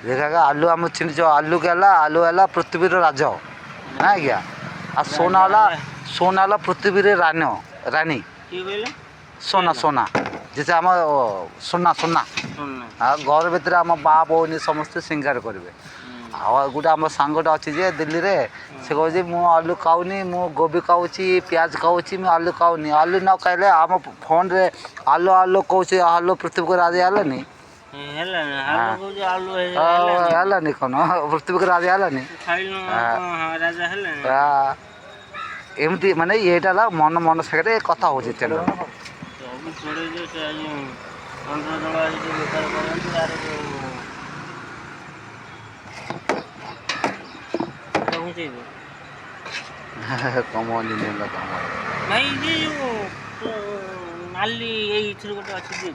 ଦେଖା ଆଲୁ ଆମ ଚିହ୍ନିଛ ଆଲୁ ହେଲା ପୃଥିବୀର ରାଜ ନା ଆଜ୍ଞା ଆଉ সোনা ହେଲା ପୃଥିବୀରେ ରାନୀ সোনা ଯେତେ ଆମ সোনা ଆଉ ଘର ଭିତରେ ଆମ ବାଆ ଭଉଣୀ ସମସ୍ତେ ସିଙ୍ଗାର କରିବେ। ଆଉ ଗୋଟେ ଆମ ସାଙ୍ଗଟା ଅଛି ଯେ ଦିଲ୍ଲୀରେ ସେ କହୁଛି ମୁଁ ଆଲୁ ଖାଉନି ମୁଁ ଗୋବି ଖାଉଛି ପିଆଜ ଖାଉଛି ମୁଁ ଆଲୁ ଖାଉନି ଆଲୁ ନ ଖାଇଲେ ଆମ ଫୋନରେ ଆଲୁ କହୁଛି ଆଲୁ ପୃଥିବୀକୁ ରାଜି ହେଲାନି ହେଲାନି କ'ଣ ପୃଥିବୀକୁ ରାଜି ହେଲାନି ଏମିତି ମାନେ ଇଏଟା ହେଲା ମନ ସାଙ୍ଗରେ କଥା ହେଉଛି ତେଲ କମନି ଭାଇ ଯେ ଯୋଉ ନାଲି ଏଇଥିରେ ଗୋଟେ ଅଛି